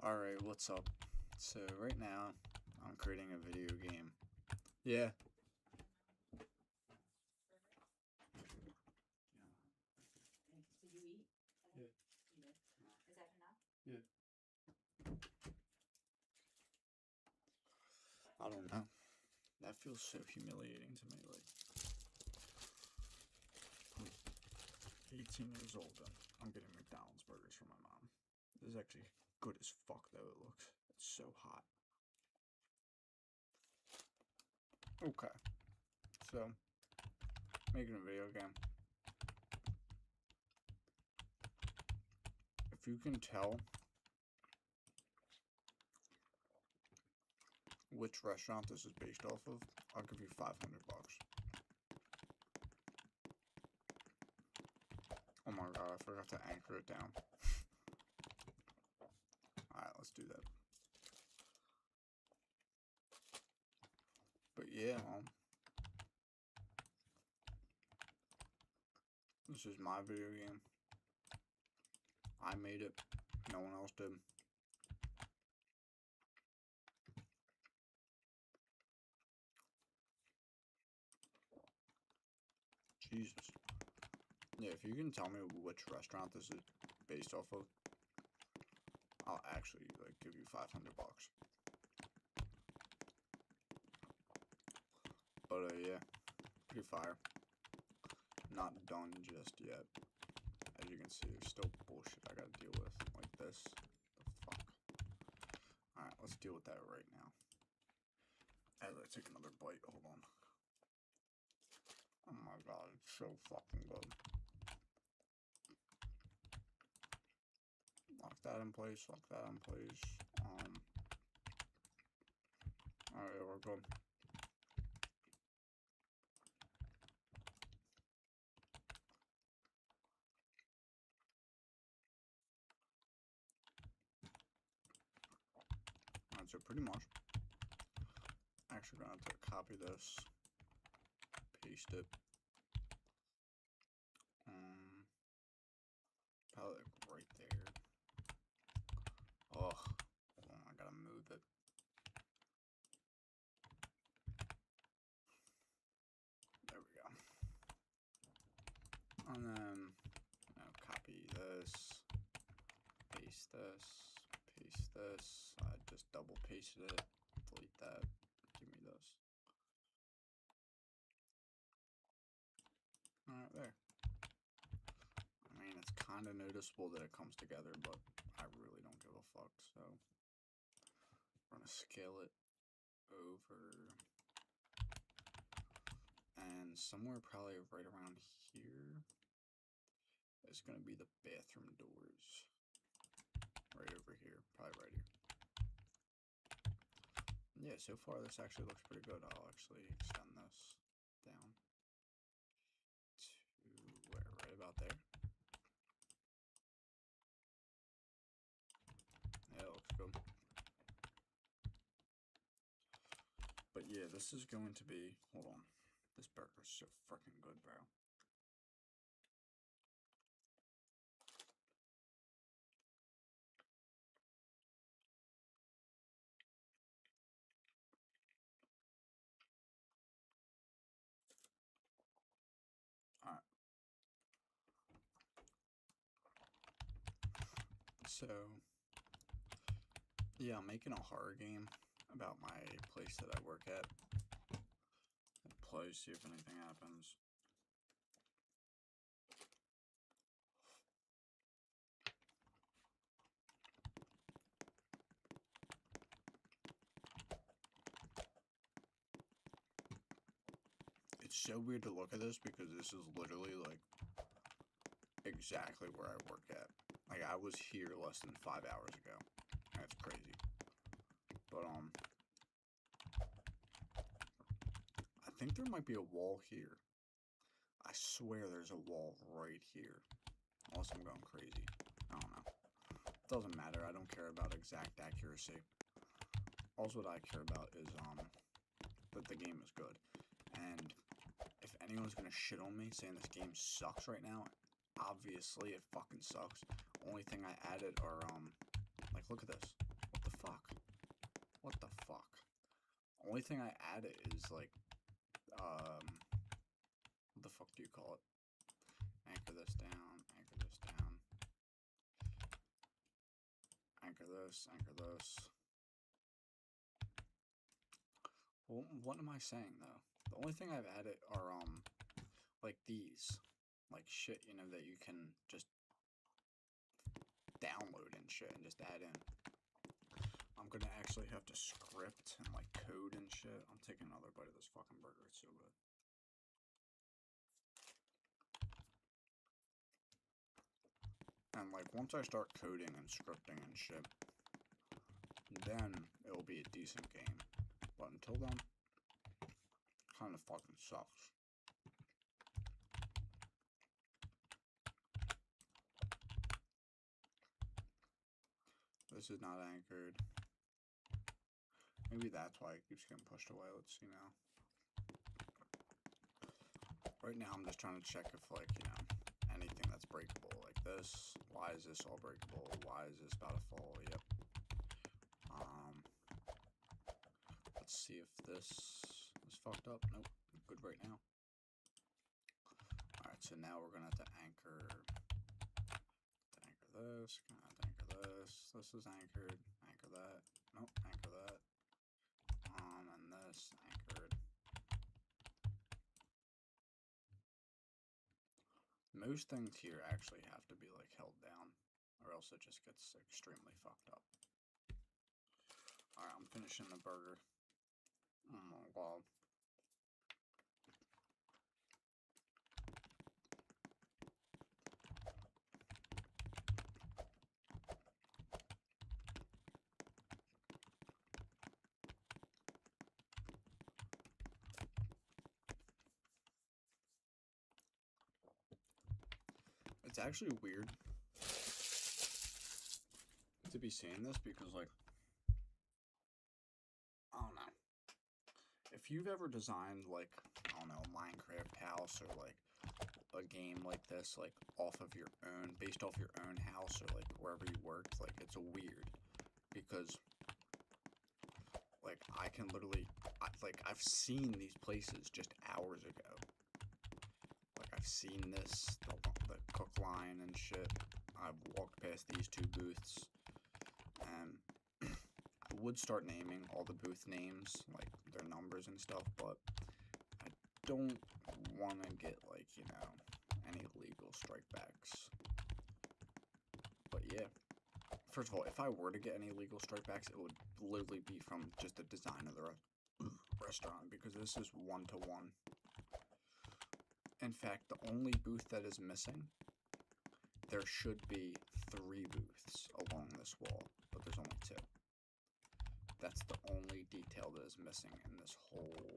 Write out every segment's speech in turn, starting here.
Alright, what's up? So right now, I'm creating a video game. Yeah. Did you eat? Yeah. You did. Is that enough? Yeah. I don't know. That feels so humiliating to me. Like, I'm 18 years old and I'm getting McDonald's burgers from my mom. This is actually good as fuck though it looks. It's so hot. Okay. So, making a video game. If you can tell which restaurant this is based off of, I'll give you 500 bucks. Oh my god, I forgot to anchor it down. Alright, let's do that. But yeah, this is my video game. I made it. No one else did. Jesus. Yeah, if you can tell me which restaurant this is based off of, I'll actually like give you 500 bucks. But yeah, pretty fire. Not done just yet. As you can see, there's still bullshit I gotta deal with, like this. The fuck. Alright, let's deal with that right now. As I take another bite, hold on. Oh my god, it's so fucking good. Lock that in place, lock that in place. Alright, we're good. Alright, so pretty much, actually gonna have to copy this, paste it. Probably like right there. Oh, hold on, I gotta move it. There we go. And then, copy this, paste this, paste this. I just double pasted it, delete that, give me this. Alright, there. I mean, it's kind of noticeable that it comes together, but I really don't give a fuck, so we're gonna scale it over, and somewhere probably right around here is gonna be the bathroom doors. Right over here, probably right here. Yeah, so far this actually looks pretty good. I'll actually extend this down to where, right about there. Yeah, it looks good. But yeah, this is going to be, hold on, this burger's so freaking good, bro. Alright. So, yeah, I'm making a horror game about my place that I work at. Play, see if anything happens. It's so weird to look at this because this is literally like exactly where I work at. Like I was here less than 5 hours ago. That's crazy. But I think there might be a wall here. I swear there's a wall right here. Unless I'm going crazy. I don't know. Doesn't matter. I don't care about exact accuracy. Also what I care about is that the game is good. And if anyone's gonna shit on me saying this game sucks right now, obviously it fucking sucks. Only thing I added are like look at this. only thing I added is like, what the fuck do you call it? Anchor this down, anchor this down, anchor this, anchor this. Well, what am I saying though? The only thing I've added are like these, like shit, you know, that you can just download and shit and just add in. I'm gonna actually have to script and like code and shit. I'm taking another bite of this fucking burger. It's so good. And like once I start coding and scripting and shit, then it'll be a decent game. But until then, kind of fucking sucks. This is not anchored. Maybe that's why it keeps getting pushed away. Let's see now. Right now I'm just trying to check if, like, you know, anything that's breakable, like this. Why is this all breakable? Why is this about to fall? Yep. Let's see if this is fucked up. Nope. Good right now. Alright, so now we're gonna have to anchor this. Gonna have to anchor this. This is anchored. Anchor that. Nope. Anchor that. And this anchored. Most things here actually have to be like held down, or else it just gets extremely fucked up. Alright, I'm finishing the burger. Oh my god. It's actually weird to be saying this because, like, I don't know. If you've ever designed, like, I don't know, a Minecraft house or, like, a game like this, like, off of your own, based off your own house or, like, wherever you worked, like, it's weird because, like, I can literally, I've seen these places just hours ago. Like, I've seen this, the cook line and shit. I've walked past these two booths, and I would start naming all the booth names, like, their numbers and stuff, but I don't want to get, like, you know, any legal strikebacks. But yeah, first of all, if I were to get any legal strikebacks, it would literally be from just the design of the restaurant, because this is one-to-one. In fact, the only booth that is missing, there should be 3 booths along this wall, but there's only 2. That's the only detail that is missing in this whole,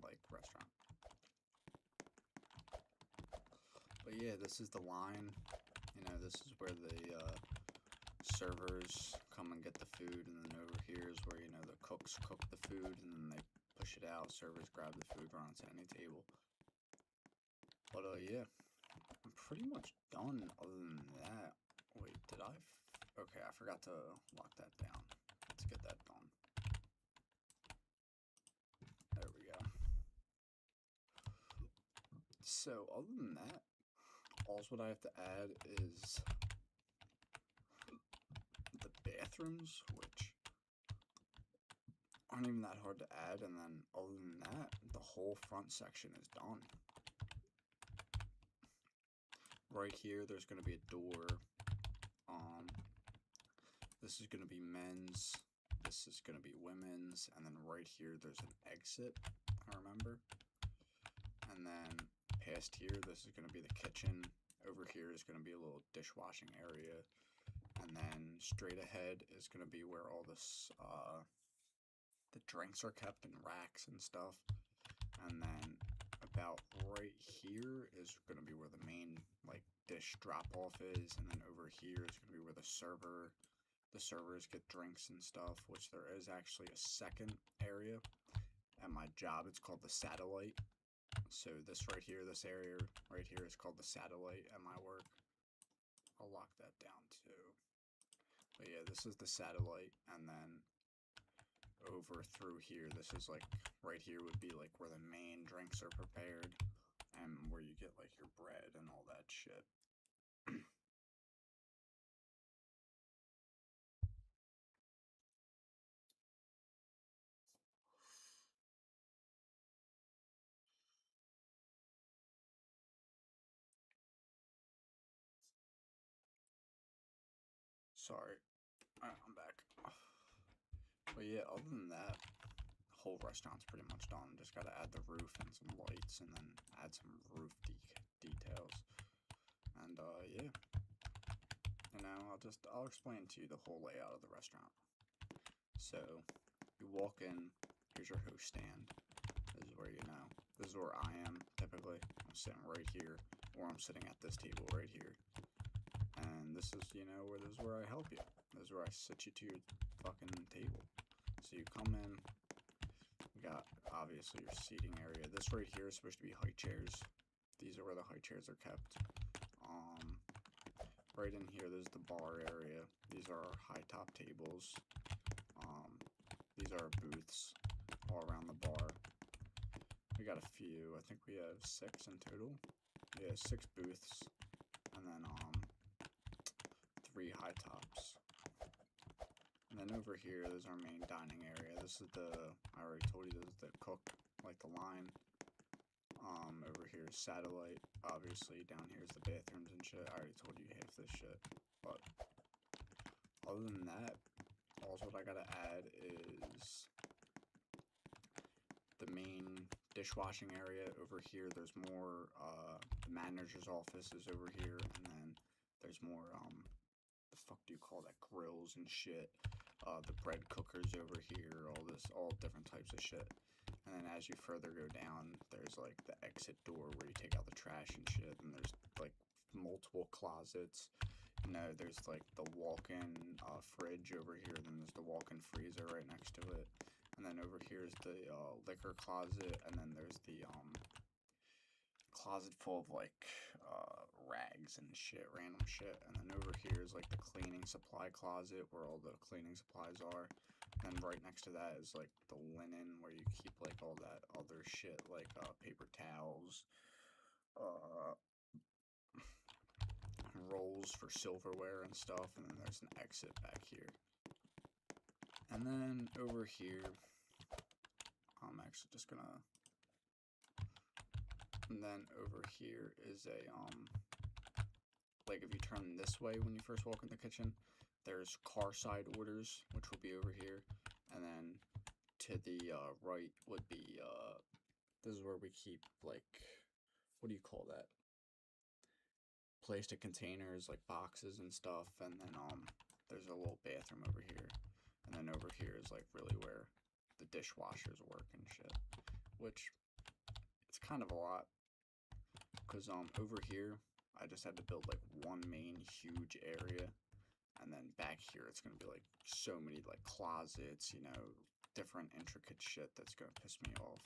like, restaurant. But yeah, this is the line. You know, this is where the servers come and get the food, and then over here is where, you know, the cooks cook the food, and then they push it out. Servers grab the food, run it to any table. But yeah, I'm pretty much done other than that. Wait, did I? Okay, I forgot to lock that down. Let's get that done. There we go. So, other than that, all what I have to add is the bathrooms, which aren't even that hard to add, and then other than that, the whole front section is done. Right here, there's going to be a door. This is going to be men's. This is going to be women's. And then right here, there's an exit, I remember. And then past here, this is going to be the kitchen. Over here is going to be a little dishwashing area. And then straight ahead is going to be where all this, the drinks are kept in racks and stuff. And then about right here is going to be where the main, like, dish drop-off is. And then over here is going to be where the servers get drinks and stuff, which there is actually a second area. At my job, it's called the satellite. So this right here, this area right here is called the satellite at my work. I'll lock that down too. But yeah, this is the satellite, and then over through here. This is like, right here would be like where the main drinks are prepared and where you get like your bread and all that shit. Sorry. Alright, I'm back. But yeah, other than that, the whole restaurant's pretty much done. Just gotta add the roof and some lights and then add some roof details. And yeah. You know, I'll explain to you the whole layout of the restaurant. So, you walk in, here's your host stand. This is where this is where I am, typically. I'm sitting right here, or I'm sitting at this table right here. And this is, this is where I help you. This is where I sit you to your fucking table. So you come in, you got, obviously, your seating area. This right here is supposed to be high chairs. These are where the high chairs are kept. Right in here, there's the bar area. These are our high top tables. These are our booths all around the bar. We got a few. I think we have 6 in total. Yeah, 6 booths. And then 3 high tops. And then over here, there's our main dining area. This is I already told you, this is the cook, like the line. Over here is satellite. Obviously, down here is the bathrooms and shit. I already told you half this shit. But other than that, also what I gotta add is the main dishwashing area over here. There's more, the manager's office is over here, and then there's more, the fuck do you call that, grills and shit. The bread cookers over here, all different types of shit. And then as you further go down, there's like the exit door where you take out the trash and shit, and there's like multiple closets. There's like the walk-in fridge over here, then there's the walk-in freezer right next to it. And then over here is the liquor closet, and then there's the closet full of like rags and shit, random shit. And then over here is like the cleaning supply closet where all the cleaning supplies are. And then right next to that is like the linen where you keep like all that other shit, like paper towels, rolls for silverware and stuff. And then there's an exit back here. And then over here, I'm actually just gonna. And then over here is a like if you turn this way when you first walk in the kitchen, there's car side orders, which will be over here. And then to the right would be this is where we keep like, what do you call that? Plastic containers, like boxes and stuff. And then there's a little bathroom over here. And then over here is like really where the dishwashers work and shit. Which, it's kind of a lot. Because over here, I just had to build like one main huge area. And then back here, it's going to be like so many like closets, different intricate shit that's going to piss me off.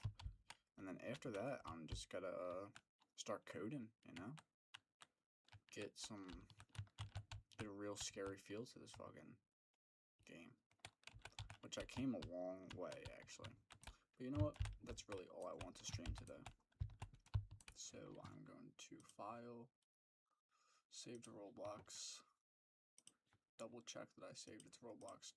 And then after that, I'm just going to start coding, Get a real scary feel to this fucking game. Which I came a long way, actually. But you know what? That's really all I want to stream today. So I'm going to file, save to Roblox, double check that I saved it to Roblox.